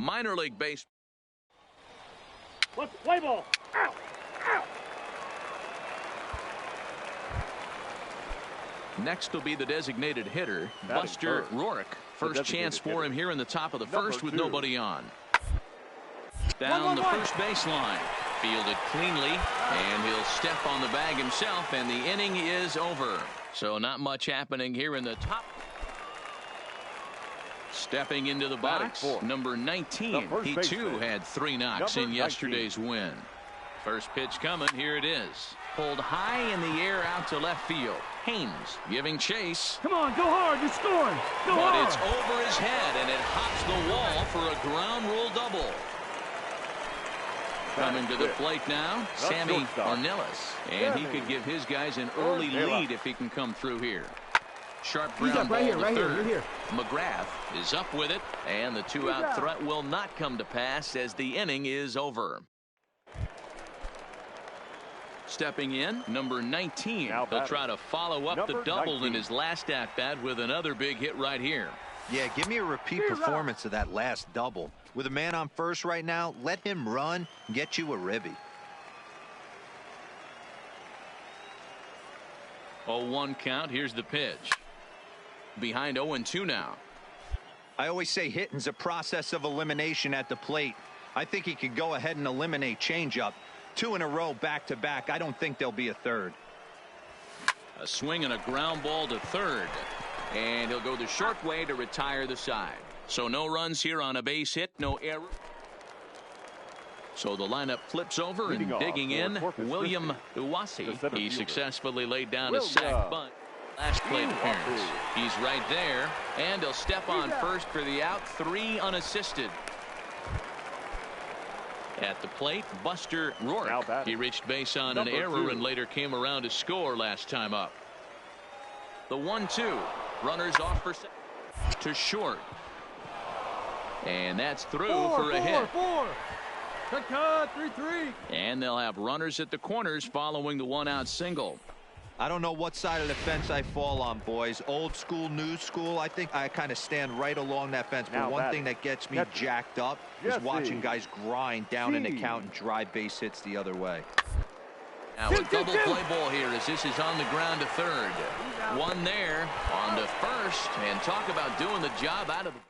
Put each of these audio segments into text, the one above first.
minor league baseball. Let's play ball. Ow. Ow. Next will be the designated hitter, Buster Rourke. First chance for him here in the top of the first with nobody on. Down the first baseline. Fielded cleanly, and he'll step on the bag himself, and the inning is over. So not much happening here in the top. Stepping into the box, number 19. He too had 3 knocks in yesterday's win. First pitch coming. Here it is. Pulled high in the air out to left field. Haynes giving chase. Come on, go hard. You're scoring. Go hard. But it's over his head, and it hops the wall for a ground rule double. Coming to the plate now, Sammy Ornelas. And he could give his guys an early lead if he can come through here. Sharp ground ball to third. McGrath is up with it, and the 2-out threat will not come to pass as the inning is over. Stepping in, number 19. He'll try to follow up the double in his last at-bat with another big hit right here. Yeah, give me a repeat performance of that last double. With a man on first right now, let him run and get you a ribby. 0-1 count. Here's the pitch. Behind 0-2 now. I always say hitting's a process of elimination at the plate. I think he could go ahead and eliminate changeup. 2 in a row back-to-back. I don't think there'll be a third. A swing and a ground ball to third. And he'll go the short way to retire the side. So no runs here on a base hit, no error. So the lineup flips over and digging in, William Uwasi. He successfully laid down a sac bunt last plate appearance. He's right there, and he'll step on first for the out, 3 unassisted. At the plate, Buster Rourke. He reached base on an error and later came around to score last time up. The 1-2. Runners off for to short. And that's through for a hit. Cut, 3-3. And they'll have runners at the corners following the 1-out single. I don't know what side of the fence I fall on, boys. Old school, new school. I think I kind of stand right along that fence. But one thing that gets me jacked up is watching guys grind down in the count and drive base hits the other way. Now a double play ball here as this is on the ground to third. One there on to first, and talk about doing the job out of the.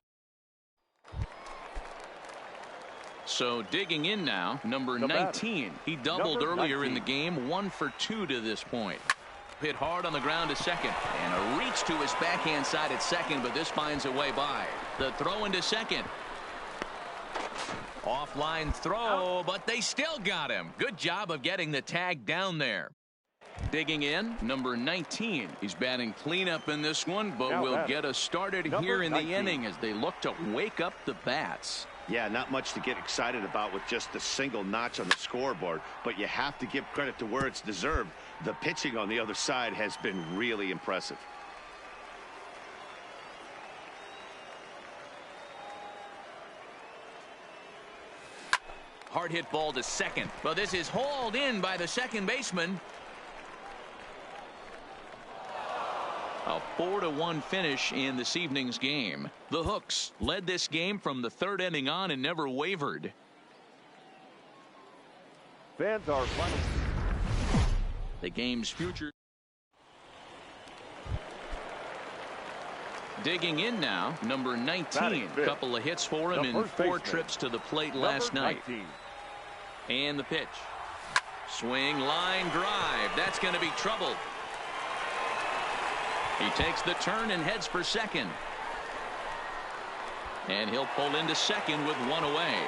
So digging in now, number 19. He doubled earlier in the game, 1 for 2 to this point. Hit hard on the ground to second, and a reach to his backhand side at second, but this finds a way by. The throw into second. Offline throw, but they still got him. Good job of getting the tag down there. Digging in, number 19. He's batting cleanup in this one, but will get us started here in the inning as they look to wake up the bats. Yeah, not much to get excited about with just a single notch on the scoreboard, but you have to give credit to where it's deserved. The pitching on the other side has been really impressive. Hard hit ball to second, but this is hauled in by the second baseman. A 4-1 finish in this evening's game. The Hooks led this game from the 3rd inning on and never wavered. Fans are running. The game's future. Digging in now, number 19. Couple of hits for him in 4 trips to the plate last night. And the pitch. Swing, line, drive. That's going to be trouble. He takes the turn and heads for second. And he'll pull into second with 1 away.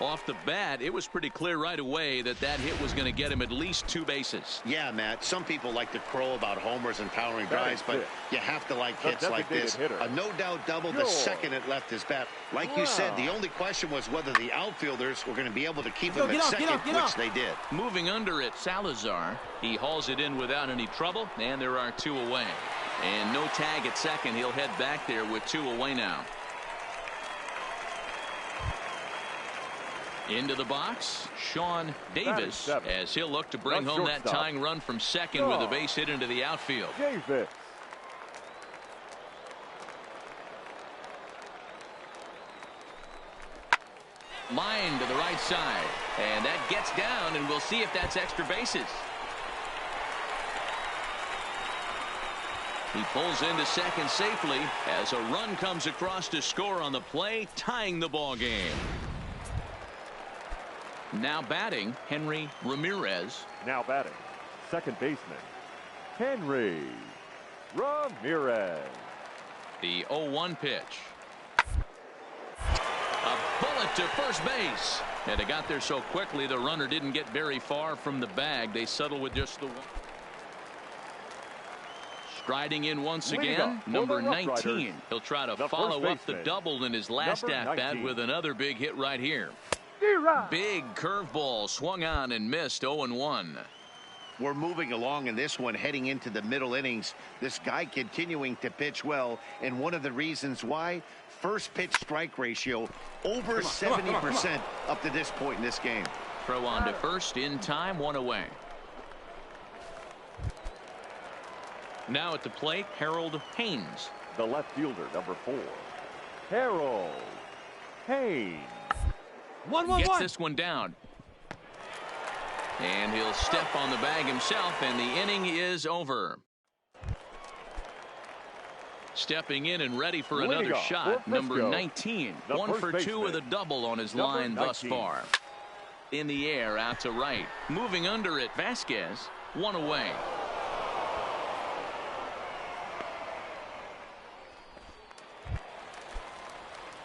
Off the bat, it was pretty clear right away that that hit was going to get him at least 2 bases. Yeah, Matt, some people like to crow about homers and powering drives, but you have to like hits like this. A no-doubt double the second it left his bat. Like you said, the only question was whether the outfielders were going to be able to keep him at second, which they did. Moving under it, Salazar. He hauls it in without any trouble, and there are 2 away. And no tag at second. He'll head back there with 2 away now. Into the box, Sean Davis, as he'll look to bring home that tying run from second with a base hit into the outfield. Line to the right side. And that gets down, and we'll see if that's extra bases. He pulls into second safely as a run comes across to score on the play, tying the ball game. Now batting, Henry Ramirez. Now batting, second baseman, Henry Ramirez. The 0-1 pitch. A bullet to first base. And it got there so quickly the runner didn't get very far from the bag. They settle with just the one. Striding in once again, number 19. He'll try to follow up the double in his last at-bat with another big hit right here. Big curveball swung on and missed. 0-1. We're moving along in this one, heading into the middle innings. This guy continuing to pitch well, and one of the reasons why, first pitch strike ratio over 70% up to this point in this game. Throw on to first in time, one away. Now at the plate, Harold Haynes. The left fielder, number 4, Harold Haynes. 1-1-1. Gets this one down. And he'll step on the bag himself, and the inning is over. Stepping in and ready for another shot, number 19. 1 for 2 with a double on his line thus far. In the air, out to right. Moving under it, Vasquez. 1 away.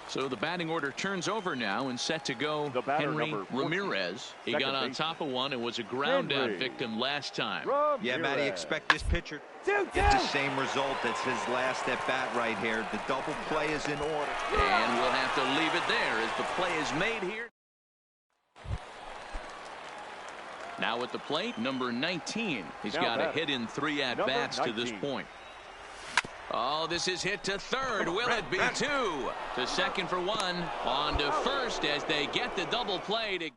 So the batting order turns over now and set to go Henry Ramirez. He got on top of one and was a ground out victim last time. Yeah, Matty, expect this pitcher to get the same result as his last at bat right here. The double play is in order. And we'll have to leave it there as the play is made here. Now at the plate, number 19. He's got a hit in 3 at bats to this point. Oh, this is hit to third. Will it be 2? To second for 1. On to first as they get the double play.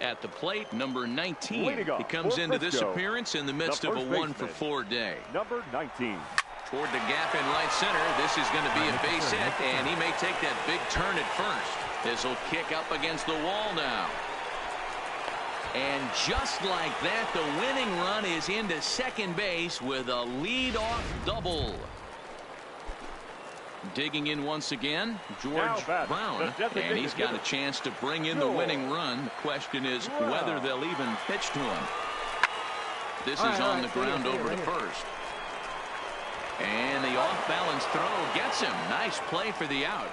At the plate, number 19. He comes into this appearance in the midst of a 1-for-4 day. Number 19. Toward the gap in right center. This is going to be a base hit, and he may take that big turn at first. This will kick up against the wall now. And just like that, the winning run is into second base with a lead-off double. Digging in once again, George Brown, and he's got a chance to bring in the winning run. The question is whether they'll even pitch to him. This is on the ground over to first. And the off-balance throw gets him. Nice play for the out.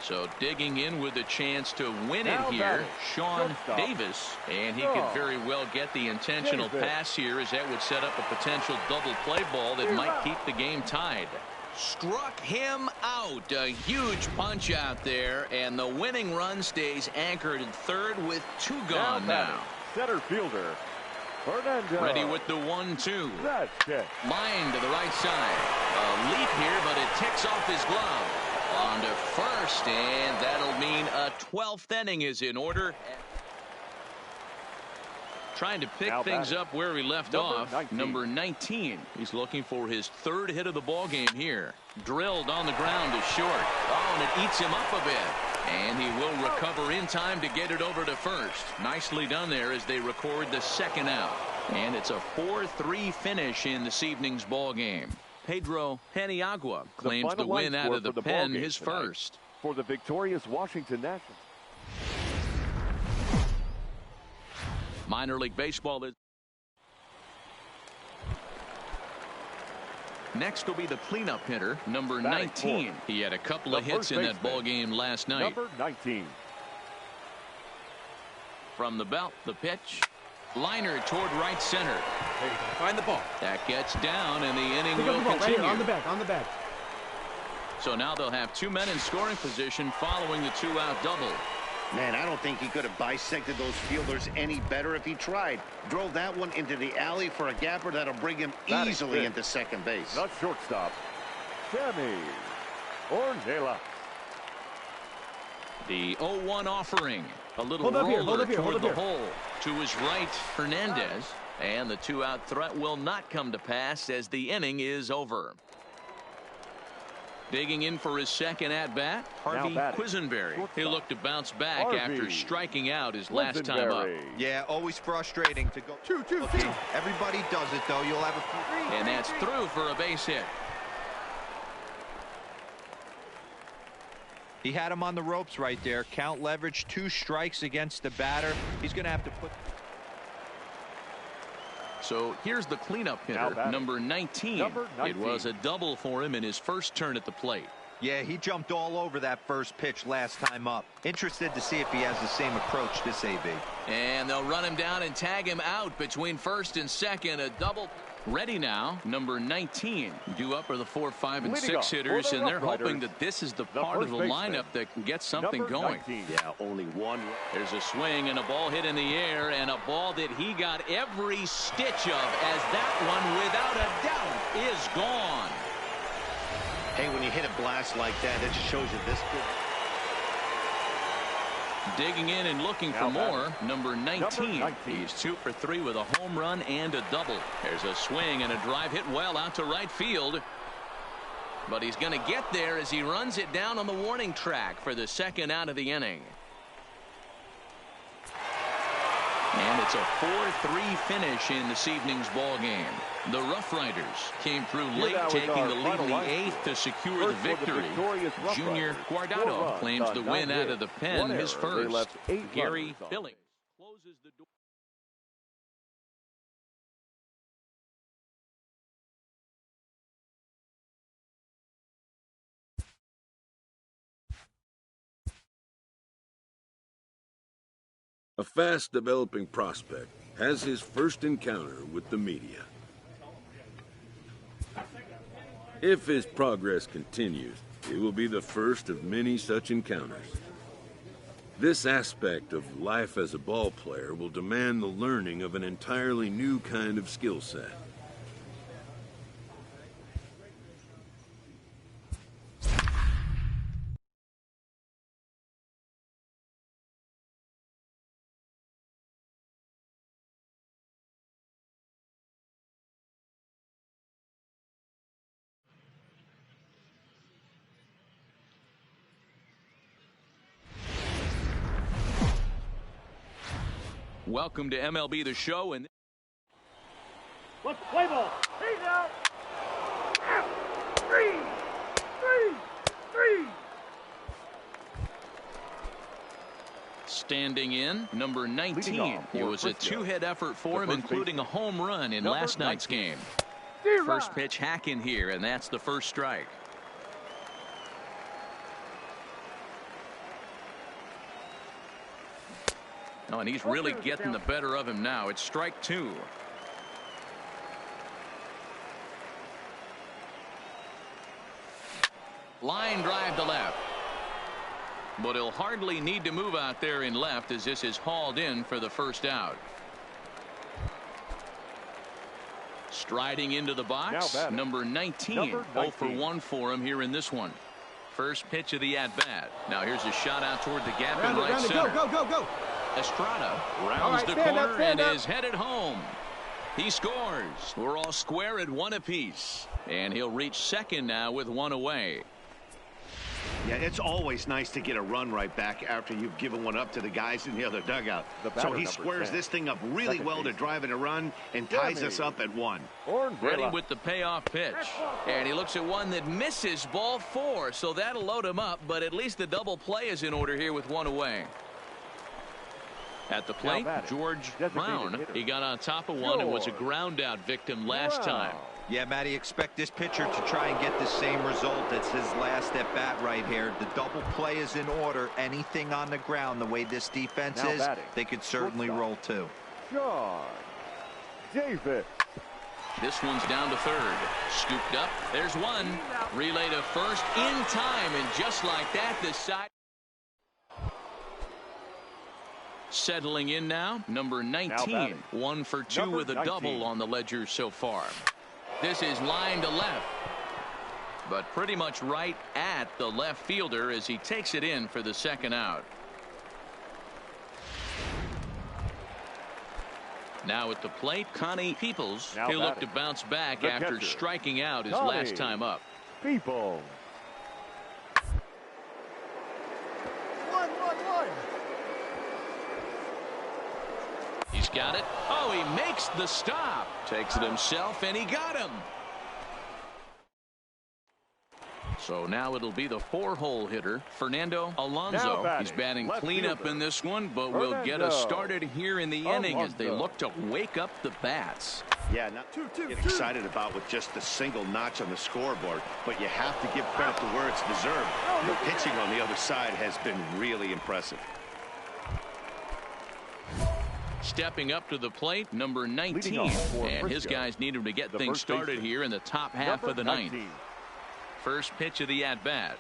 So digging in with a chance to win it here, Sean Davis, and he could very well get the intentional pass here as that would set up a potential double play ball that might keep the game tied. Struck him out. A huge punch out there, and the winning run stays anchored in third with 2 gone now. Center fielder Fernando. Ready with the 1-2. Line to the right side. A leap here, but it ticks off his glove. On to first, and that'll mean a 12th inning is in order. Trying to pick things up where he left off. Number 19. He's looking for his 3rd hit of the ball game here. Drilled on the ground to short. Oh, and it eats him up a bit. And he will recover in time to get it over to first. Nicely done there as they record the 2nd out. And it's a 4-3 finish in this evening's ball game. Pedro Paniagua claims the win out of the pen, his first. For the victorious Washington Nationals. Minor League Baseball is next will be the cleanup hitter, number 19. He had a couple of hits in that ball game last night. Number 19. From the belt, the pitch. Liner toward right center. Find the ball. That gets down, and the inning will continue. On the back. So now they'll have 2 men in scoring position following the 2-out double. Man, I don't think he could have bisected those fielders any better if he tried. Drove that one into the alley for a gapper that'll bring him easily into second base. The shortstop, Sammy Ornella. The 0-1 offering. A little roller toward the hole. To his right, Fernandez. And the 2-out threat will not come to pass as the inning is over. Digging in for his second at-bat, Harvey Quisenberry. He'll look to bounce back after striking out his last time up. Yeah, always frustrating to go. 2-2. Everybody does it, though. You'll have a few. And that's through for a base hit. He had him on the ropes right there. Count leverage, 2 strikes against the batter. He's going to have to put. So here's the cleanup hitter, number 19. It was a double for him in his first turn at the plate. Yeah, he jumped all over that first pitch last time up. Interested to see if he has the same approach this AB. And they'll run him down and tag him out between first and second. A double. Ready now, number 19. Due up are the 4, 5, and 6 hitters, and they're hoping that this is the part of the lineup that can get something going. Yeah, only one. There's a swing and a ball hit in the air, and a ball that he got every stitch of, as that one, without a doubt, is gone. Hey, when you hit a blast like that, it just shows you this good. Digging in and looking for more, number 19. He's 2 for 3 with a home run and a double. There's a swing and a drive hit well out to right field. But he's going to get there as he runs it down on the warning track for the second out of the inning. And it's a 4-3 finish in this evening's ball game. The Rough Riders came through late, taking the lead in the 8th to secure the victory. Junior Guardado claims the win out of the pen, his first. Gary Billings closes the door. A fast-developing prospect has his first encounter with the media. If his progress continues, it will be the first of many such encounters. This aspect of life as a ball player will demand the learning of an entirely new kind of skill set. Welcome to MLB The Show. And let's play ball. He's out. Three. Standing in, number 19. It was a 2-hit effort for him, including a home run in last night's game. First pitch hack in here, and that's the first strike. Oh, and he's really getting the better of him now. It's strike 2. Line drive to left. But he'll hardly need to move out there in left, as this is hauled in for the first out. Striding into the box, number 19. 0 for 1 for him here in this one. First pitch of the at-bat. Now here's a shot out toward the gap in right center. Go. Estrada rounds the corner and is headed home. He scores. We're all square at 1 apiece. And he'll reach second now with 1 away. Yeah, it's always nice to get a run right back after you've given one up to the guys in the other dugout. So he squares this thing up really well to drive in a run and ties us up at 1. Ready with the payoff pitch. And he looks at one that misses, ball 4. So that'll load him up, but at least the double play is in order here with 1 away. At the plate, George Brown. He got on top of one and was a ground out victim last time. Yeah, Matty, expect this pitcher to try and get the same result. It's his last at bat right here. The double play is in order. Anything on the ground, the way this defense is, they could certainly roll too. John Davis. This one's down to third. Scooped up. There's one. Relay to first in time, and just like that, the side. Settling in now, number 19. 1 for 2 with a double on the ledger so far. This is line to left, but pretty much right at the left fielder as he takes it in for the second out. Now at the plate, Connie Peoples. He'll look to bounce back after striking out his last time up. Peoples. 1-1-1. He's got it. Oh, he makes the stop. Takes it himself, and he got him. So now it'll be the 4-hole hitter, Fernando Alonso. He's batting cleanup in this one, but will get us started here in the inning as they look to wake up the bats. Yeah, not to get excited about with just the single notch on the scoreboard, but you have to give credit to where it's deserved. The pitching on the other side has been really impressive. Stepping up to the plate, number 19, and his guys need him to get things started here in the top half of the ninth. First pitch of the at-bat.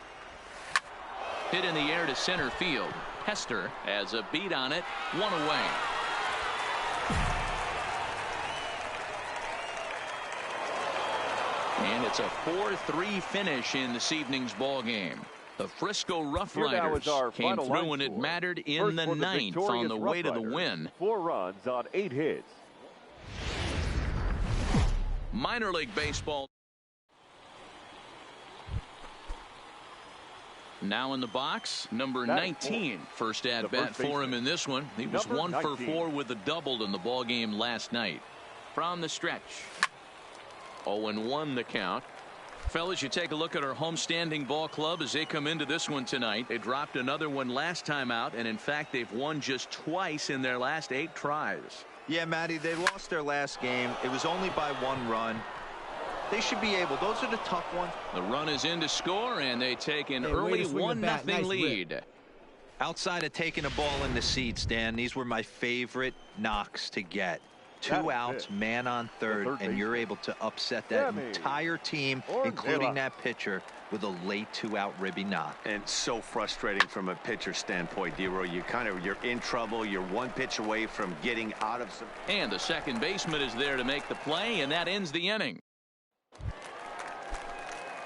Hit in the air to center field. Hester has a beat on it, 1 away. And it's a 4-3 finish in this evening's ball game. The Frisco Rough Riders came through when it mattered in the ninth on the way to the win. 4 runs on 8 hits. Minor League Baseball. Now in the box, number 19. First at bat for him in this one. He was 1 for 4 with a double in the ball game last night. From the stretch. 0-1 the count. Fellas, you take a look at our homestanding ball club as they come into this one tonight. They dropped another one last time out, and in fact they've won just twice in their last 8 tries. Yeah, Matty, they lost their last game. It was only by 1 run. They should be able. Those are the tough ones. The run is in to score, and they take an early 1-0 lead. Outside of taking a ball in the seats, Dan, these were my favorite knocks to get. 2 outs, man on third, and you're able to upset that entire team, including that pitcher, with a late 2-out ribby knock. And so frustrating from a pitcher standpoint, D-Roy. You're in trouble. You're 1 pitch away from getting out of some. And the second baseman is there to make the play, and that ends the inning.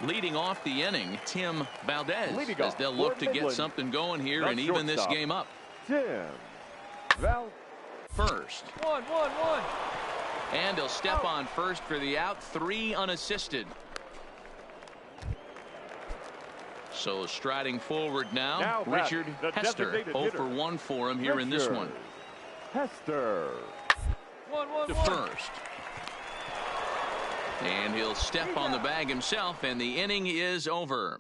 Leading off the inning, Tim Valdez, as they'll look to get something going here and even this game up. Tim Valdez. First. 1-1-1. And he'll step on first for the out, 3 unassisted. So striding forward now Richard Hester. 0 for 1 for him here in this one. Hester. 1-1-1. To first. And he'll step on the bag himself, and the inning is over.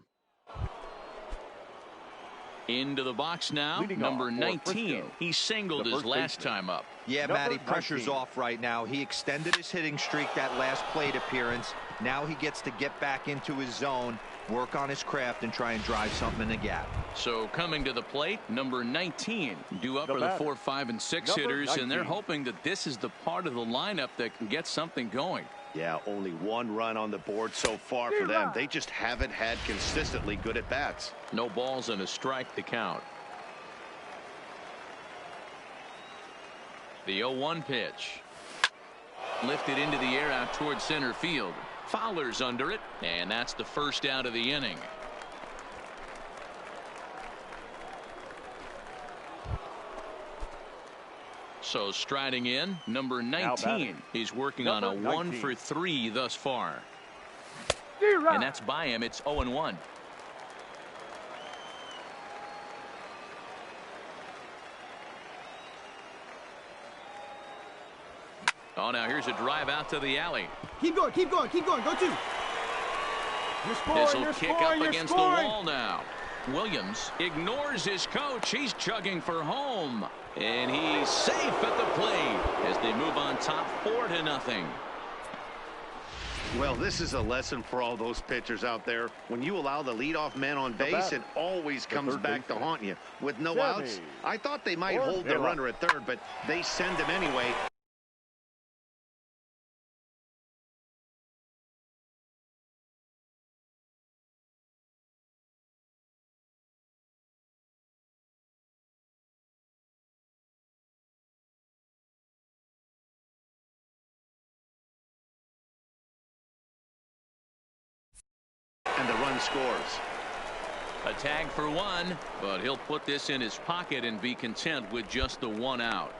Into the box now, number 19. He singled his last time up. Yeah, Matty, pressure's off right now. He extended his hitting streak that last plate appearance. Now he gets to get back into his zone, work on his craft, and try and drive something in the gap. So coming to the plate, number 19. Due up are the 4, 5, and 6 hitters, and they're hoping that this is the part of the lineup that can get something going. Yeah, only 1 run on the board so far for them. They just haven't had consistently good at bats. No balls and a strike to count. The 0-1 pitch. Lifted into the air out towards center field. Fowler's under it, and that's the first out of the inning. So striding in, number 19. He's working on a 1 for 3 thus far. And that's by him. It's 0-1. Oh, now here's a drive out to the alley. Keep going, keep going, keep going. Go 2. This will kick up against the wall now. Williams ignores his coach. He's chugging for home. And he's safe at the plate as they move on top 4-0. Well, this is a lesson for all those pitchers out there. When you allow the leadoff man on base, it always comes back to haunt you. With no outs, I thought they might hold the runner at third, but they send him anyway. And the run scores. A tag for 1, but he'll put this in his pocket and be content with just the 1 out.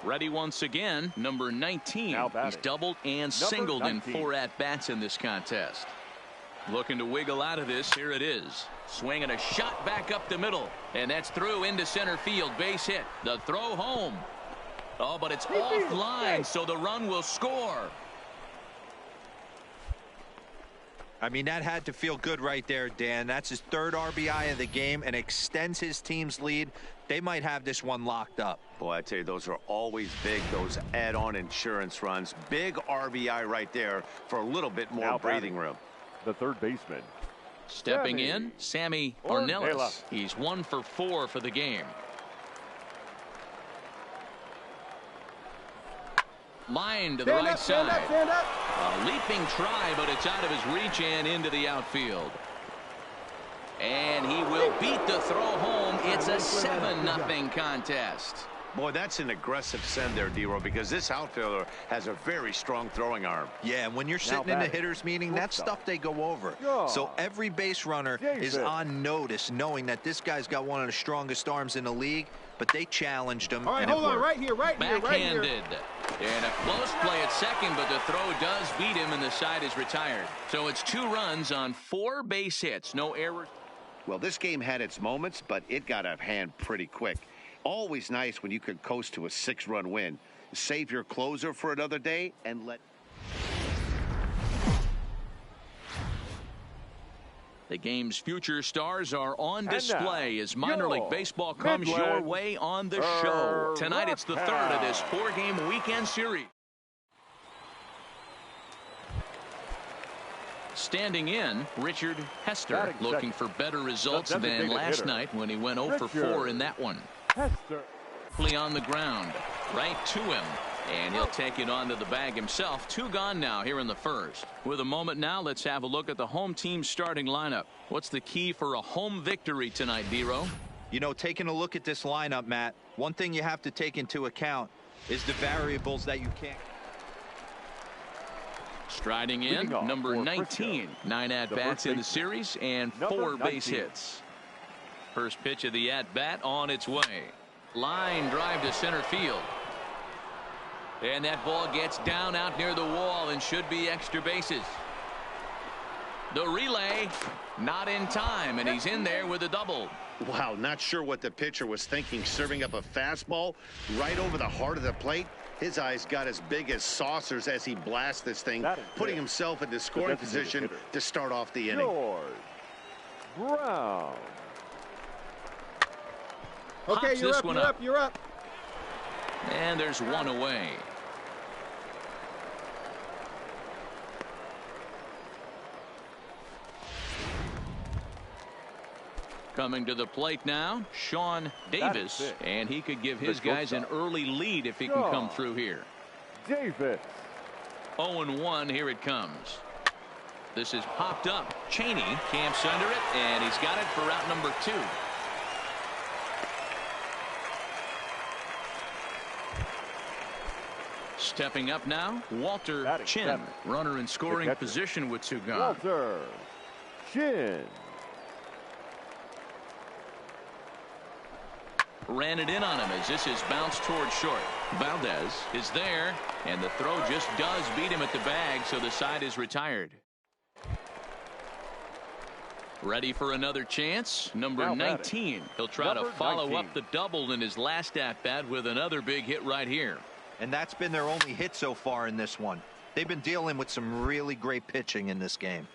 Ready once again, number 19. He's doubled and singled in 4 at-bats in this contest. Looking to wiggle out of this. Here it is. Swinging a shot back up the middle. And that's through into center field. Base hit. The throw home. Oh, but it's offline, so the run will score. I mean, that had to feel good right there, Dan. That's his 3rd RBI of the game and extends his team's lead. They might have this one locked up. Boy, I tell you, those are always big, those add-on insurance runs. Big RBI right there for a little bit more breathing room. The third baseman. Stepping in, Sammy Ornelas. He's 1 for 4 for the game. Line to the right side. Stand up. A leaping try, but it's out of his reach and into the outfield. And he will beat the throw home. It's a 7-0 contest. Boy, that's an aggressive send there, D-Row, because this outfielder has a very strong throwing arm. Yeah, and when you're sitting in the hitter's meeting, that's stuff they go over. So every base runner is on notice, knowing that this guy's got one of the strongest arms in the league, but they challenged him. All right, hold on, right here. Backhanded. And a close play at second, but the throw does beat him, and the side is retired. So it's 2 runs on 4 base hits. No errors. Well, this game had its moments, but it got out of hand pretty quick. Always nice when you can coast to a 6-run win. Save your closer for another day and let... The game's future stars are on display as minor league baseball comes your way on the show. Tonight it's the 3rd of this 4-game weekend series. Standing in, Richard Hester, looking for better results than last night when he went 0 for 4 in that one. Hester. On the ground, right to him, and he'll take it onto the bag himself. 2 gone now here in the first. With a moment now, let's have a look at the home team starting lineup. What's the key for a home victory tonight, D-Row? You know, taking a look at this lineup, Matt, one thing you have to take into account is the variables that you can't. Striding in, number 19. 9 at-bats in the series and 4 base hits. First pitch of the at-bat on its way. Line drive to center field. And that ball gets down out near the wall and should be extra bases. The relay, not in time, and he's in there with a double. Wow, not sure what the pitcher was thinking, serving up a fastball right over the heart of the plate. His eyes got as big as saucers as he blasts this thing, putting himself in the scoring position to start off the inning. George Brown. Okay, you're up. And there's 1 away. Coming to the plate now, Sean Davis, and he could give his guys an early lead if he can come through here. Davis. 0-1, here it comes. This is popped up. Cheney camps under it, and he's got it for route number 2. Stepping up now, Walter Chin, runner in scoring position with 2 gone. Walter Chin. Ran it in on him as this is bounced toward short. Valdez is there, and the throw just does beat him at the bag, so the side is retired. Ready for another chance, number 19. He'll try to follow up the double in his last at-bat with another big hit right here. And that's been their only hit so far in this one. They've been dealing with some really great pitching in this game.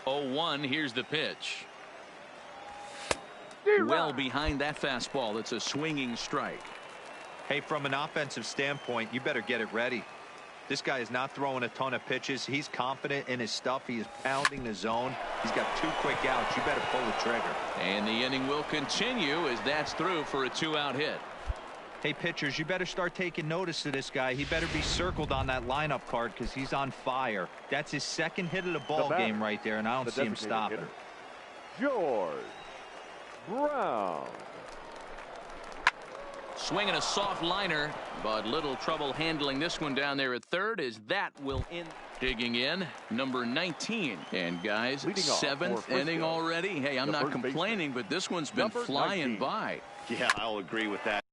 0-1, here's the pitch. Well behind that fastball. It's a swinging strike. Hey, from an offensive standpoint, you better get it ready. This guy is not throwing a ton of pitches. He's confident in his stuff. He is pounding the zone. He's got 2 quick outs. You better pull the trigger. And the inning will continue as that's through for a 2-out hit. Hey, pitchers, you better start taking notice of this guy. He better be circled on that lineup card because he's on fire. That's his 2nd hit of the ball game right there, and I don't see him stopping. George Brown. Swinging a soft liner, but little trouble handling this one down there at third as that will end. Digging in, number 19. And guys, 7th inning already. Hey, I'm not complaining, but this one's been flying by. Yeah, I'll agree with that.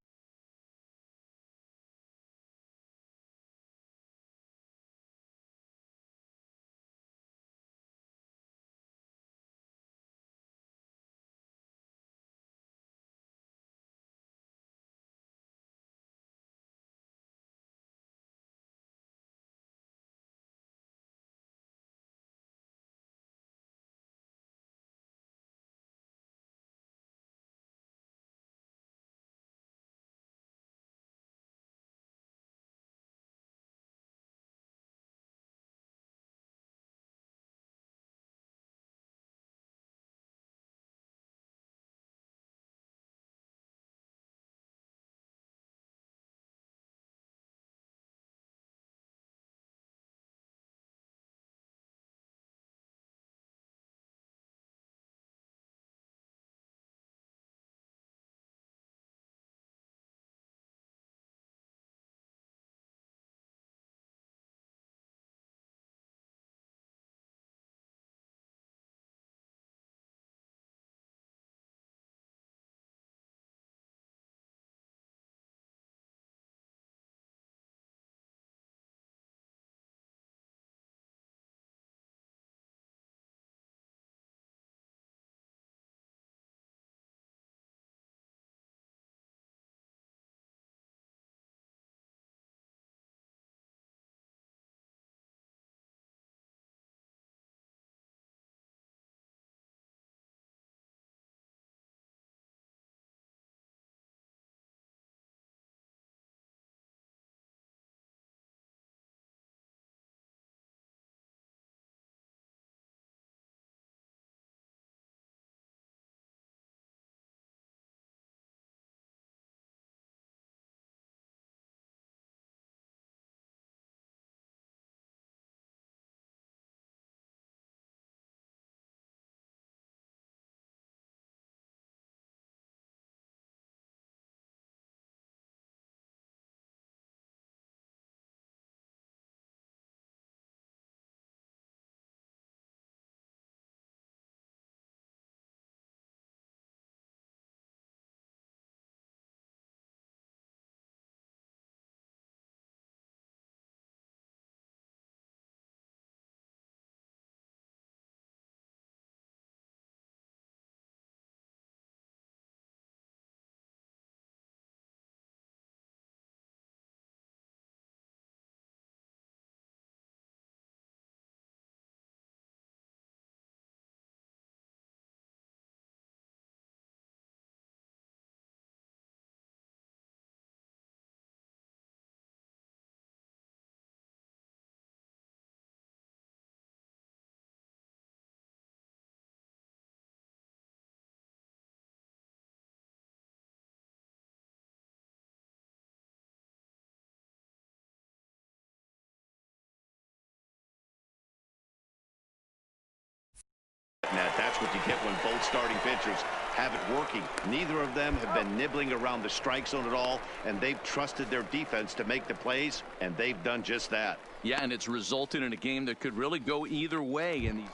That's what you get when both starting pitchers have it working. Neither of them have been nibbling around the strike zone at all, and they've trusted their defense to make the plays, and they've done just that. Yeah, and it's resulted in a game that could really go either way in these.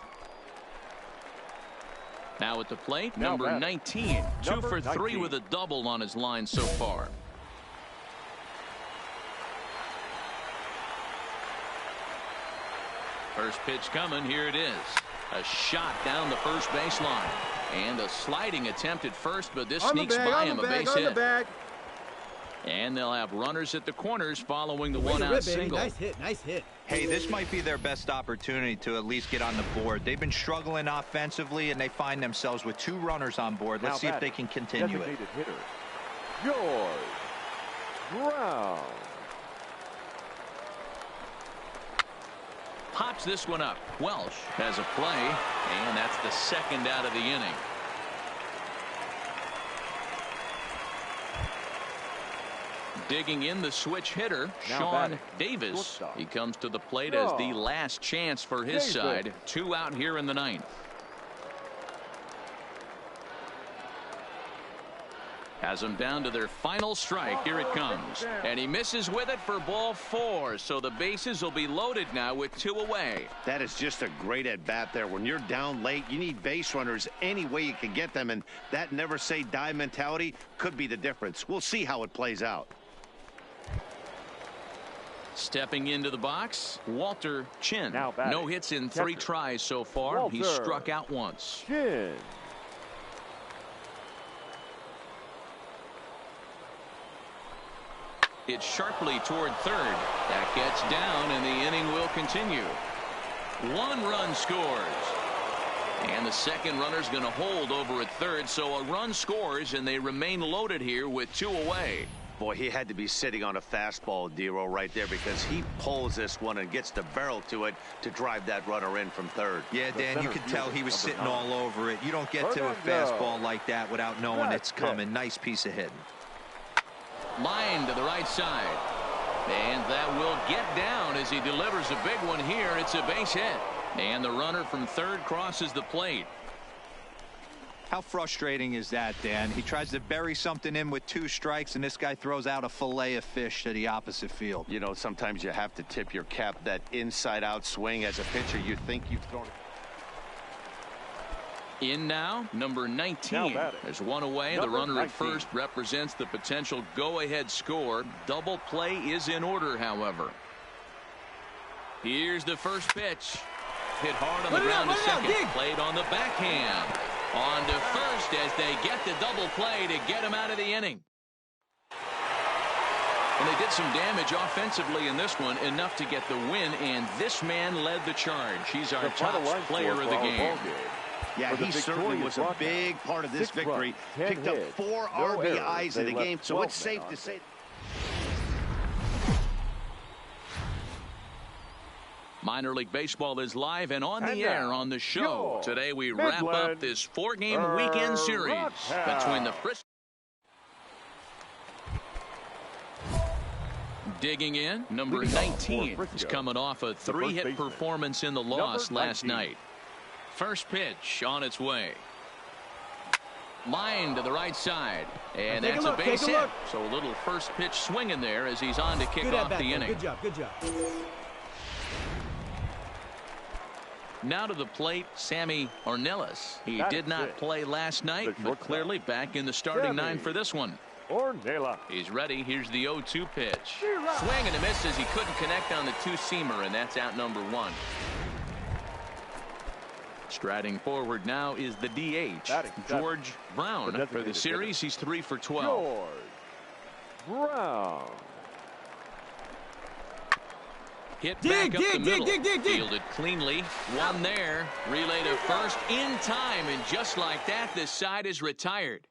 Now at the plate, number 19, 2 for 3 with a double on his line so far. First pitch coming. Here it is. A shot down the first baseline. And a sliding attempt at first, but this sneaks by him, a base hit. And they'll have runners at the corners following the one-out single. Nice hit, nice hit. Hey, this might be their best opportunity to at least get on the board. They've been struggling offensively, and they find themselves with 2 runners on board. Let's see if they can continue it. Hitter, George Brown. Pops this one up. Welsh has a play, and that's the second out of the inning. Digging in the switch hitter, Sean Davis. He comes to the plate as the last chance for his side. 2 out here in the 9th. Has them down to their final strike. Here it comes. And he misses with it for ball 4. So the bases will be loaded now with 2 away. That is just a great at-bat there. When you're down late, you need base runners any way you can get them. And that never say die mentality could be the difference. We'll see how it plays out. Stepping into the box, Walter Chin. No hits in 3 tries so far. He's struck out once. Chin. It's sharply toward third. That gets down, and the inning will continue. 1 run scores. And the second runner's going to hold over at third, so a run scores, and they remain loaded here with 2 away. Boy, he had to be sitting on a fastball, Dero, right there, because he pulls this one and gets the barrel to it to drive that runner in from third. Yeah, Dan, you can tell he was sitting all over it. You don't get to a fastball like that without knowing it's coming. Nice piece of hitting. Line to the right side. And that will get down as he delivers a big one here. It's a base hit. And the runner from third crosses the plate. How frustrating is that, Dan? He tries to bury something in with 2 strikes, and this guy throws out a fillet of fish to the opposite field. You know, sometimes you have to tip your cap. That inside-out swing as a pitcher, you think you've thrown it. In now, number 19. There's 1 away. The runner at first represents the potential go-ahead score. Double play is in order, however. Here's the first pitch. Hit hard on the ground to second. Played on the backhand. On to first as they get the double play to get him out of the inning. And they did some damage offensively in this one, enough to get the win, and this man led the charge. He's our top player of the game. Yeah, he certainly was a big part of this victory. Picked up 4 RBIs in the game, so it's safe to say. Minor League Baseball is live and on the air on the show. Today we wrap up this 4-game weekend series between the Frisco. Digging in, number 19 is coming off a 3-hit performance in the loss last night. First pitch on its way. Line to the right side. And that's a base hit. So a little first pitch swing in there as he's on to kick off the inning. Good job, good job. Now to the plate, Sammy Ornelas. He did not play last night, but clearly back in the starting 9 for this one. He's ready. Here's the 0-2 pitch. Swing and a miss as he couldn't connect on the 2-seamer, and that's out number 1. Striding forward now is the DH, George Brown. For the series, he's 3 for 12. George Brown. Hit back up the middle. Fielded cleanly. One there. Relay to first in time, and just like that, this side is retired.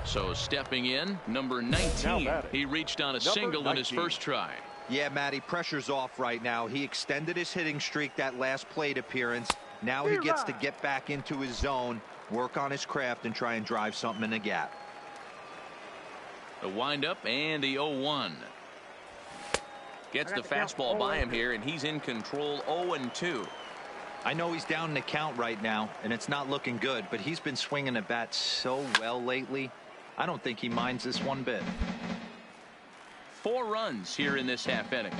So stepping in, number 19. He reached on a single in his first try. Yeah, Matty, pressure's off right now. He extended his hitting streak that last plate appearance. Now he gets to get back into his zone, work on his craft, and try and drive something in the gap. The windup and the 0-1. Gets the fastball by him here, and he's in control. 0-2. I know he's down in the count right now, and it's not looking good, but he's been swinging the bat so well lately. I don't think he minds this one bit. 4 runs here in this half inning.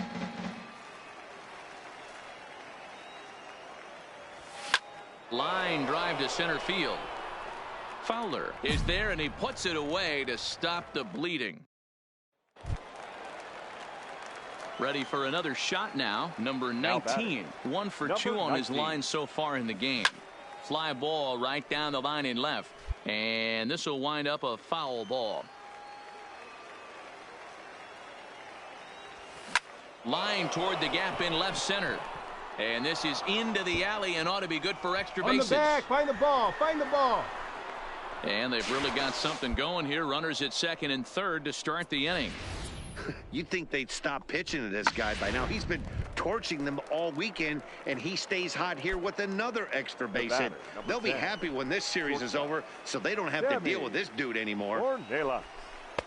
Line drive to center field. Fowler is there, and he puts it away to stop the bleeding. Ready for another shot now. Number 19. 1 for 2 on his line so far in the game. Fly ball right down the line in left. And this will wind up a foul ball. Line toward the gap in left center. And this is into the alley and ought to be good for extra bases. On the back, find the ball, find the ball. And they've really got something going here. Runners at second and third to start the inning. You'd think they'd stop pitching to this guy by now. He's been torching them all weekend, and he stays hot here with another extra base hit. They'll be happy when this series is over, so they don't have to deal with this dude anymore.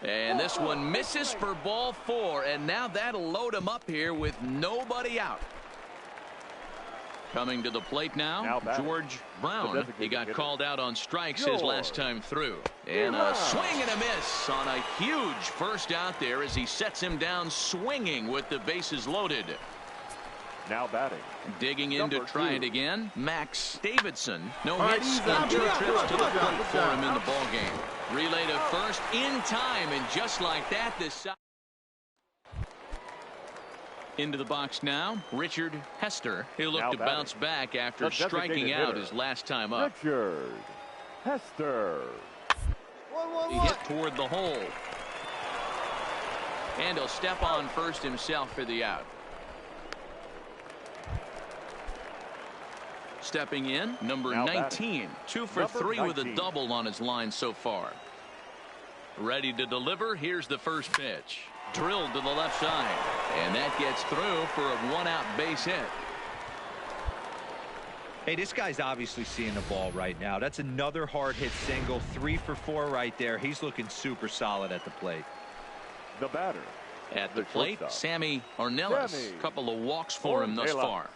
And this one misses for ball 4, and now that'll load him up here with nobody out. Coming to the plate now, George Brown. He got called out on strikes his last time through. And a swing and a miss on a huge first out there as he sets him down swinging with the bases loaded. Now batting. Digging in to try it again. Max Davidson. No All right, hits easy. and 2 Good trips job, to the good job, plate good for job. him in the ball game. Relay to first in time, and just like that, this into the box now. Richard Hester. He'll look to bounce back after striking out his last time up. Richard Hester. He hit toward the hole. And he'll step on first himself for the out. Stepping in, number 19. 2 for 3 with a double on his line so far. Ready to deliver. Here's the first pitch. Drilled to the left side. And that gets through for a 1-out base hit. Hey, this guy's obviously seeing the ball right now. That's another hard hit single. 3 for 4 right there. He's looking super solid at the plate. The batter. At the plate, Sammy Ornelas. A couple of walks for him thus far.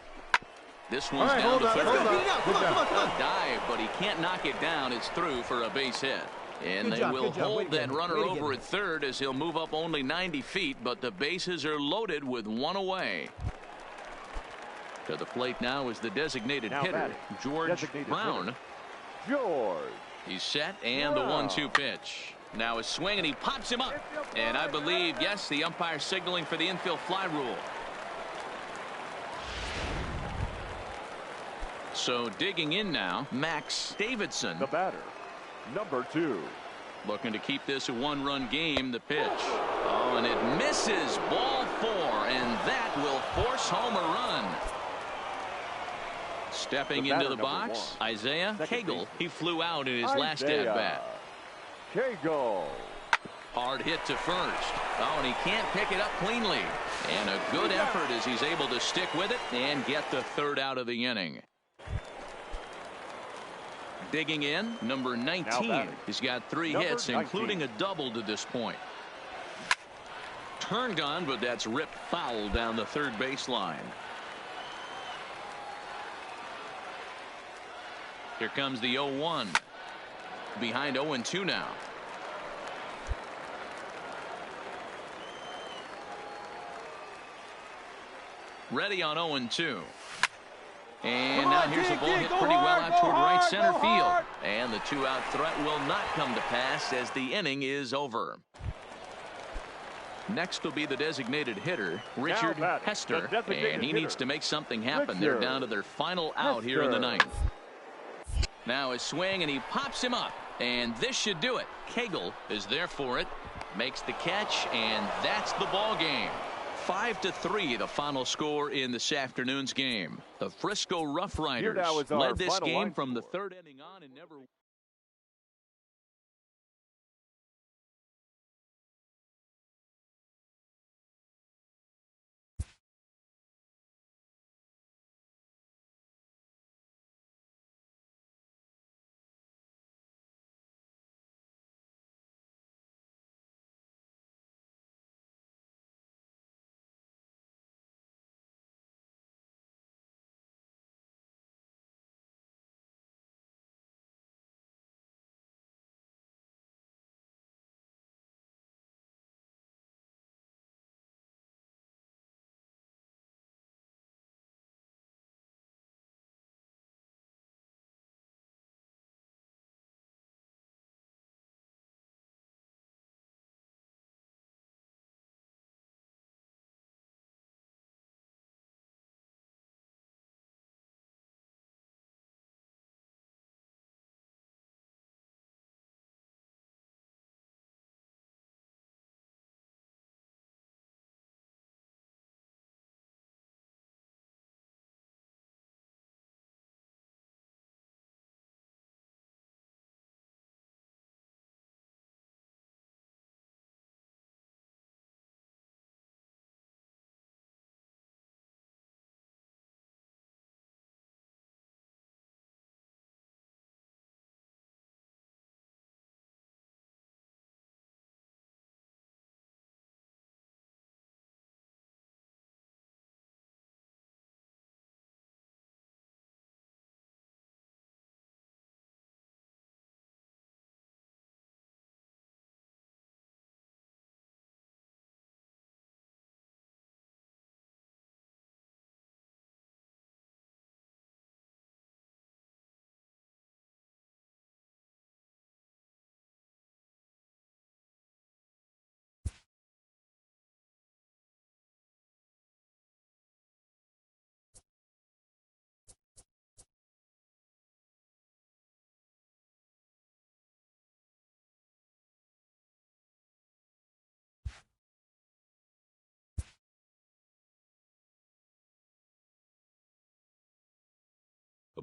This one's down to third. A dive, but he can't knock it down. It's through for a base hit. And they will hold that runner over at third as he'll move up only 90 feet, but the bases are loaded with 1 away. To the plate now is the designated hitter, George Brown. He's set, and the 1-2 pitch. Now a swing, and he pops him up. And I believe, yes, the umpire signaling for the infield fly rule. So digging in now, Max Davidson. The batter, number 2. Looking to keep this a 1-run game. The pitch. Oh, and it misses. Ball 4, and that will force home a run. Stepping into the box, Isaiah Kegel. He flew out in his last at-bat. Kegel. Hard hit to first. Oh, and he can't pick it up cleanly. And a good effort as he's able to stick with it and get the third out of the inning. Digging in, number 19. He's got 3 hits, including a double to this point. Turned on, but that's ripped foul down the third baseline. Here comes the 0-1. Behind 0-2 now. Ready on 0-2. And now here's a ball hit pretty well out toward right center field. And the 2-out threat will not come to pass as the inning is over. Next will be the designated hitter, Richard Hester. And he needs to make something happen. They're down to their final out here in the 9th. Now a swing, and he pops him up. And this should do it. Kegel is there for it. Makes the catch, and that's the ball game. 5-3 the final score in this afternoon's game. The Frisco Rough Riders led this game from the 3rd inning on and never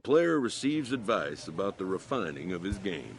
player receives advice about the refining of his game.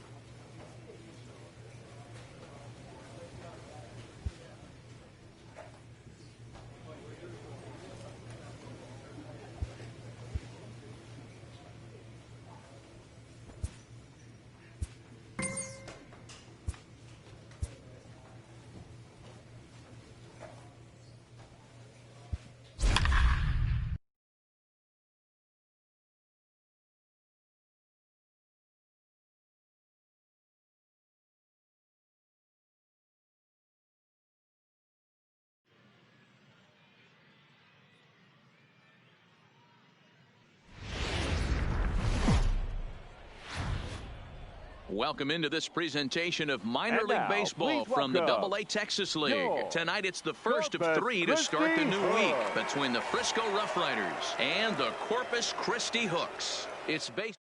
Welcome into this presentation of minor league baseball from the AA Texas League. Tonight it's the first of three to start the new week between the Frisco Rough Riders and the Corpus Christi Hooks. It's based.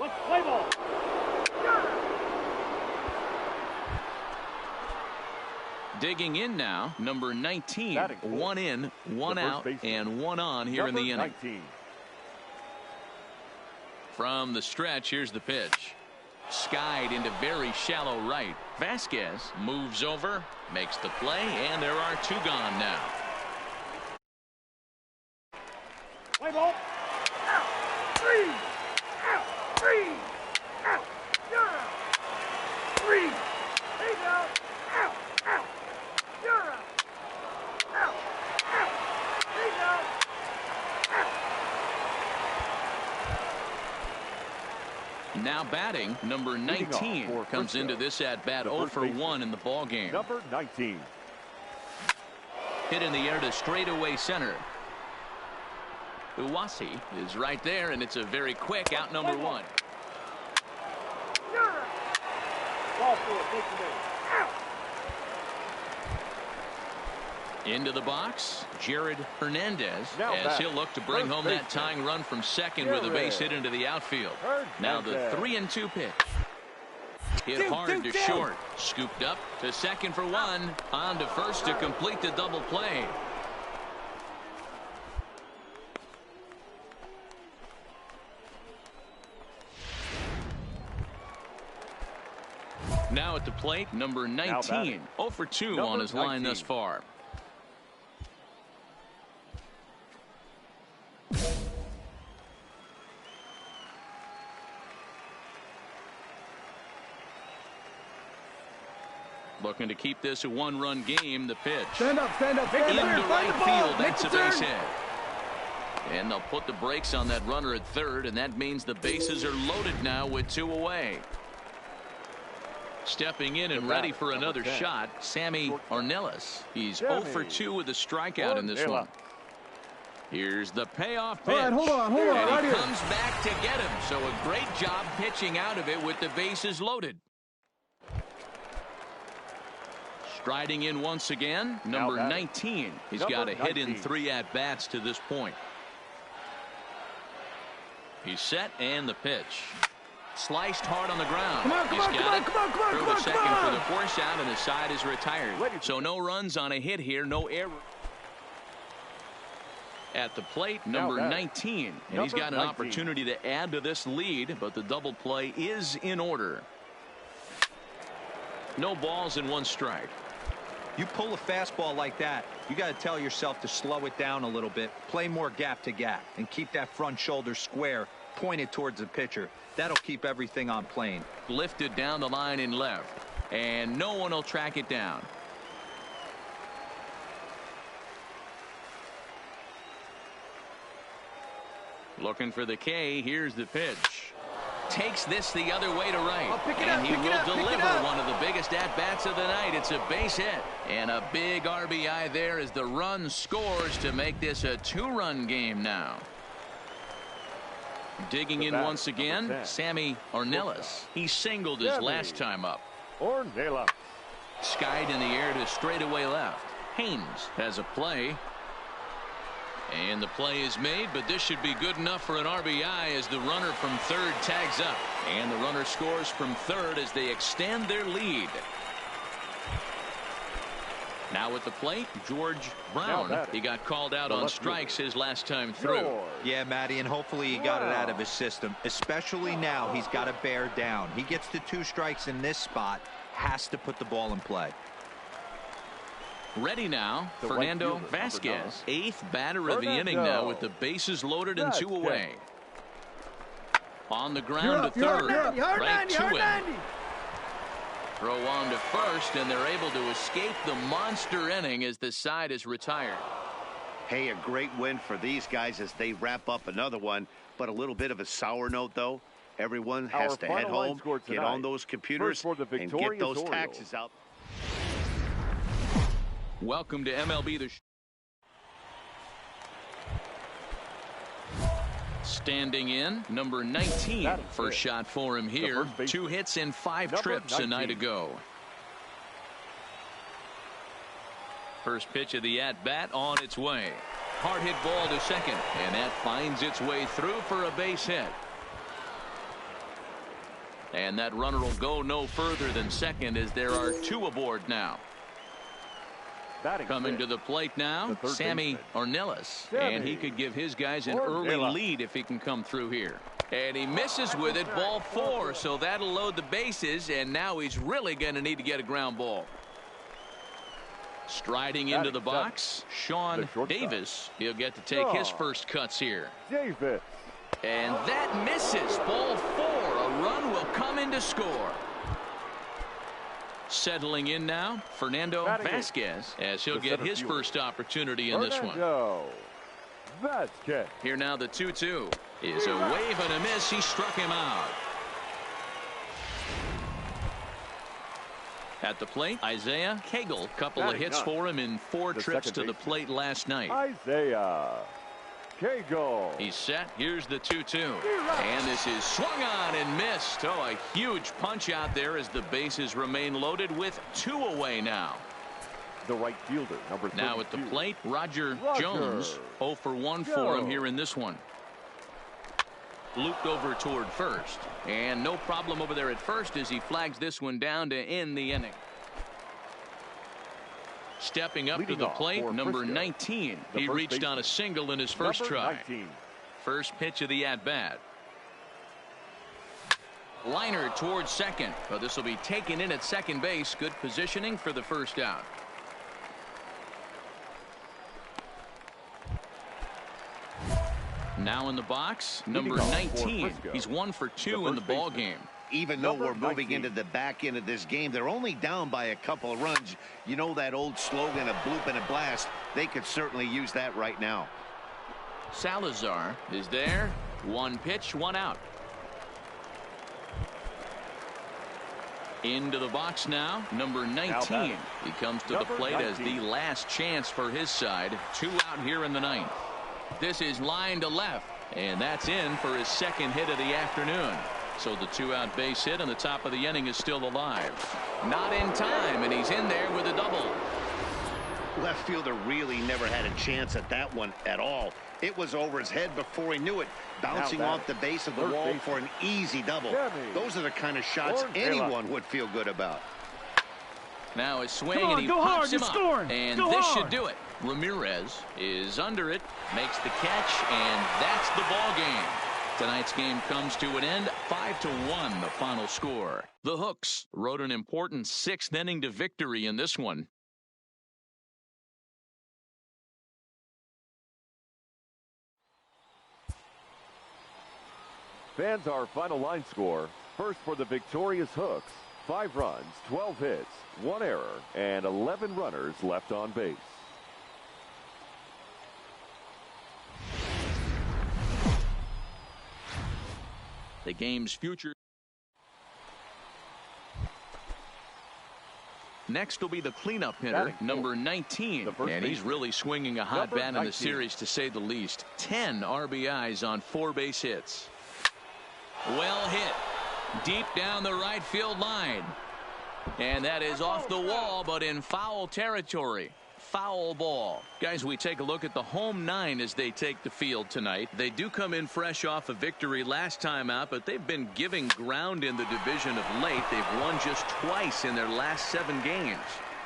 Let's play ball. Digging in now, number 19. One in, one out, and one on here in the inning. 19. From the stretch, here's the pitch. Skied into very shallow right. Vasquez moves over, makes the play, and there are two gone now. Play ball. Out. Three. Out. Three. Out. You're out. Three. He's out. Out. Out. You're out. Out. Out. He's out. Now batting, number 19 comes into this at bat 0 for 1 in the ball game. Number 19. Hit in the air to straightaway center. Uwasi is right there, and it's a very quick out number 1. Ball for it. Take it out. Into the box, Jared Hernandez, as he'll look to bring home that tying run from second with a base hit into the outfield. Now the 3-2 pitch. Hit hard to short. Scooped up to second for 1. On to first to complete the double play. Now at the plate, number 19. 0 for 2 on his line thus far. Looking to keep this a one-run game. The pitch. Stand up, stand up. Into right field. That's a base hit. And they'll put the brakes on that runner at third, and that means the bases are loaded now with 2 away. Stepping in and ready for another shot, Sammy Ornelas. He's 0 for 2 with a strikeout in this one. Here's the payoff pitch. All right, hold on. And he comes back to get him. So a great job pitching out of it with the bases loaded. Striding in once again, number 19. He's got a hit in 3 at-bats to this point. He's set, and the pitch. Sliced hard on the ground. He's got it. Throw to second for the force out, and the side is retired. So no runs on a hit here, no error. At the plate, number 19. And he's got an opportunity to add to this lead, but the double play is in order. No balls and 1 strike. You pull a fastball like that, you got to tell yourself to slow it down a little bit, play more gap to gap, and keep that front shoulder square, pointed towards the pitcher. That'll keep everything on plane. Lifted down the line in left, and no one will track it down. Looking for the K. Here's the pitch. Takes this the other way to right. And he will deliver one of the biggest at-bats of the night. It's a base hit. And a big RBI there as the run scores to make this a 2-run game now. Digging in once again, Sammy Ornelas. He singled his last time up. Ornelas. Skied in the air to straightaway left. Haynes has a play. And the play is made, but this should be good enough for an RBI as the runner from third tags up. And the runner scores from third as they extend their lead. Now at the plate, George Brown. He got called out on strikes his last time through. Yeah, Matty, and hopefully he got it out of his system. Especially now, he's got to bear down. He gets to 2 strikes in this spot, has to put the ball in play. Ready now, Fernando Vasquez. 8th batter of the inning now with the bases loaded and 2 away. On the ground to third, right to him. Throw on to first, and they're able to escape the monster inning as the side is retired. Hey, a great win for these guys as they wrap up another one, but a little bit of a sour note, though. Everyone has to head home, get on those computers, and get those taxes out. Welcome to MLB The Show. Standing in, number 19. First shot for him here. 2 hits in 5 trips a night ago. First pitch of the at-bat on its way. Hard hit ball to second, and that finds its way through for a base hit. And that runner will go no further than second as there are 2 aboard now. Coming to the plate now, Sammy Ornelas, and he could give his guys an early lead if he can come through here. And he misses with it, ball 4, so that'll load the bases, and now he's really going to need to get a ground ball. Striding into the box, Sean Davis. He'll get to take his first cuts here. And that misses, ball 4. A run will come in to score. Settling in now, Fernando Vasquez, as he'll get his first opportunity in this one. Here now the 2-2 is a wave and a miss. He struck him out. At the plate, Isaiah Kegel. Couple of hits for him in 4 trips to the plate last night. He's set. Here's the 2-2. And this is swung on and missed. Oh, a huge punch out there as the bases remain loaded with 2 away now. The right fielder, number 32. Now at the plate, Roger Jones. 0 for 1 for him here in this one. Looped over toward first. And no problem over there at first as he flags this one down to end the inning. Stepping up to the plate, number 19. He reached on a single in his first try. First pitch of the at-bat. Liner towards second. But this will be taken in at second base. Good positioning for the first out. Now in the box, number 19. He's 1 for 2 in the ball game. Even though we're moving into the back end of this game, they're only down by a couple of runs. You know that old slogan, a bloop and a blast. They could certainly use that right now. Salazar is there. 1 pitch, 1 out. Into the box now, number 19. He comes to the plate as the last chance for his side. 2 out here in the 9th. This is line to left, and that's in for his second hit of the afternoon. So the 2-out base hit on the top of the inning is still alive. Not in time, and he's in there with a double. Left fielder really never had a chance at that one at all. It was over his head before he knew it, bouncing off the base of the wall for an easy double. Those are the kind of shots anyone would feel good about. Now a swing, and he pops him up, and this should do it. Ramirez is under it, makes the catch, and that's the ball game. Tonight's game comes to an end, 5-1 the final score. The Hooks rode an important 6th inning to victory in this one. Fans, our final line score. First for the victorious Hooks, 5 runs, 12 hits, 1 error, and 11 runners left on base. The game's future. Next will be the cleanup hitter, number 19. And he's really swinging a hot bat in the series, to say the least. 10 RBIs on 4 base hits. Well hit. Deep down the right field line. And that is off the wall, but in foul territory. Foul ball. Guys, we take a look at the home 9 as they take the field tonight. They do come in fresh off a victory last time out, but they've been giving ground in the division of late. They've won just twice in their last 7 games.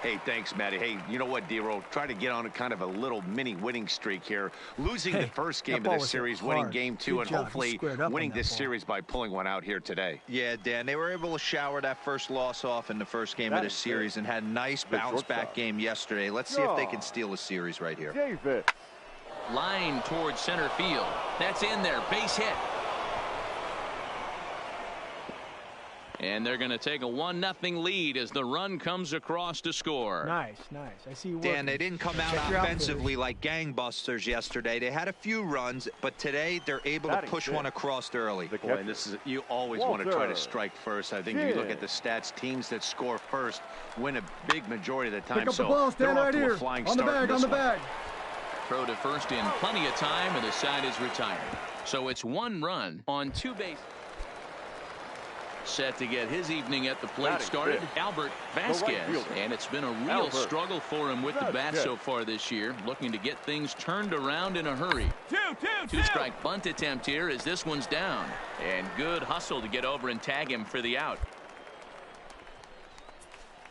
Hey, thanks, Matty. Hey, you know what, D-Roll? Try to get on a kind of a little mini winning streak here. Losing the first game of this series, winning game 2, and hopefully winning this series by pulling one out here today. Yeah, Dan, they were able to shower that first loss off in the first game of this series and had a nice bounce-back game yesterday. Let's see if they can steal a series right here. Davis. Line towards center field. That's in there. Base hit. And they're going to take a 1-0 lead as the run comes across to score. Nice, nice. I see you. Dan, they didn't come out offensively like gangbusters yesterday. They had a few runs, but today they're able to push one across early. Boy, this is, you always want to try to strike first. I think if you look at the stats, teams that score first win a big majority of the time. Pick up the ball, stand right here. On the bag, on the bag. Throw to first in plenty of time, and the side is retired. So it's 1 run on 2 bases. Set to get his evening at the plate started, Albert Vasquez, and it's been a real struggle for him with the bat so far this year, looking to get things turned around in a hurry. Two-strike bunt attempt here as this one's down, and good hustle to get over and tag him for the out.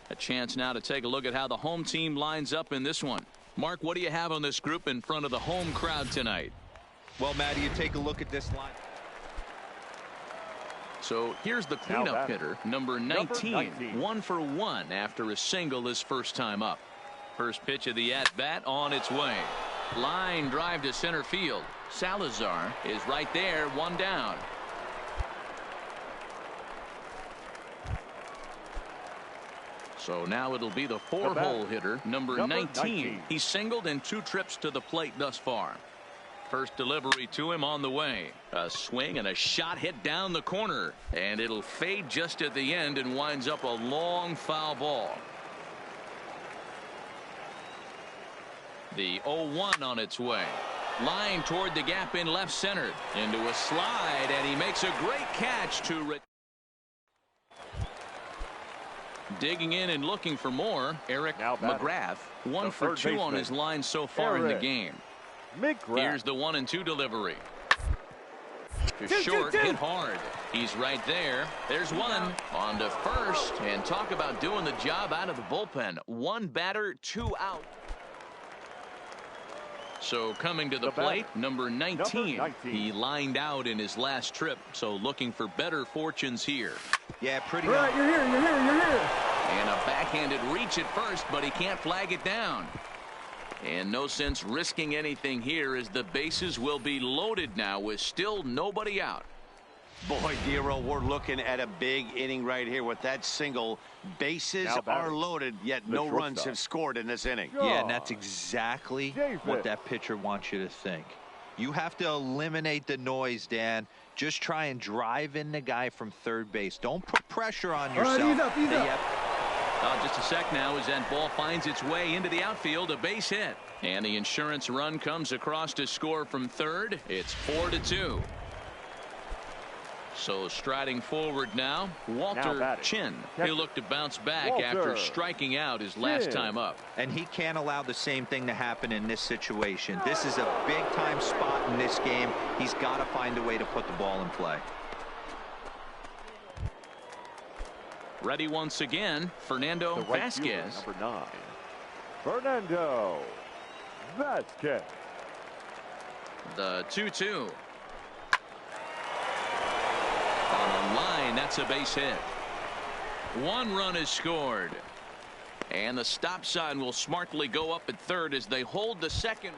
A chance now to take a look at how the home team lines up in this one. Mark, what do you have on this group in front of the home crowd tonight? Well, Matty, you take a look at this line. So here's the cleanup hitter, number 19, 1 for 1 after a single his first time up. First pitch of the at-bat on its way. Line drive to center field. Salazar is right there, 1 down. So now it'll be the 4-hole hitter, number 19. He's singled in 2 trips to the plate thus far. First delivery to him on the way. A swing and a shot hit down the corner, and it'll fade just at the end and winds up a long foul ball. The 0-1 on its way. Line toward the gap in left center. Into a slide, and he makes a great catch to digging in and looking for more. Eric McGrath, 1 for 2 on his line so far in the game. Here's the 1-2 delivery. Short, hit hard. He's right there. There's one on to first, and talk about doing the job out of the bullpen. 1 batter, 2 out. So coming to the plate, number 19. He lined out in his last trip, so looking for better fortunes here. Yeah, pretty good. Right, you're here. And a backhanded reach at first, but he can't flag it down. And no sense risking anything here as the bases will be loaded now with still nobody out. Boy, Dero, we're looking at a big inning right here with that single. Bases are loaded, yet no runs have scored in this inning. Yeah, and that's exactly what that pitcher wants you to think. You have to eliminate the noise, Dan. Just try and drive in the guy from third base. Don't put pressure on yourself. All right, ease up. Just a sec now as that ball finds its way into the outfield, a base hit. And the insurance run comes across to score from third. It's 4-2. So striding forward now, Walter Chin. He'll look to bounce back after striking out his last time up. And he can't allow the same thing to happen in this situation. This is a big-time spot in this game. He's got to find a way to put the ball in play. Ready once again, Fernando Vasquez. Number 9, Fernando Vasquez. The 2-2. On the line, that's a base hit. 1 run is scored. And the stop sign will smartly go up at third as they hold the second.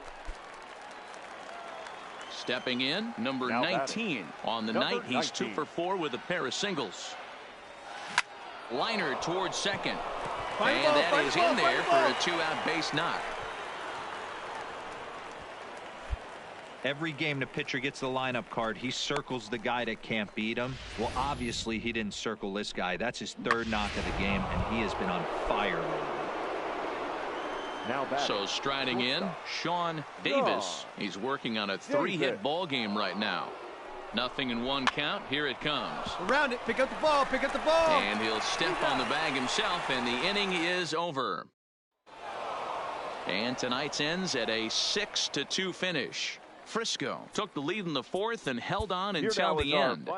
Stepping in, number 19. On the night, he's 2 for 4 with a pair of singles. Liner towards second. And that is in there for a 2-out base knock. Every game the pitcher gets the lineup card, he circles the guy that can't beat him. Well, obviously he didn't circle this guy. That's his 3rd knock of the game, and he has been on fire lately. So striding in, Sean Davis. He's working on a 3-hit ball game right now. 0-1 count. Here it comes. Around it. Pick up the ball. Pick up the ball. And he'll step on the bag himself, and the inning is over. And tonight's ends at a 6-2 finish. Frisco took the lead in the 4th and held on until the end.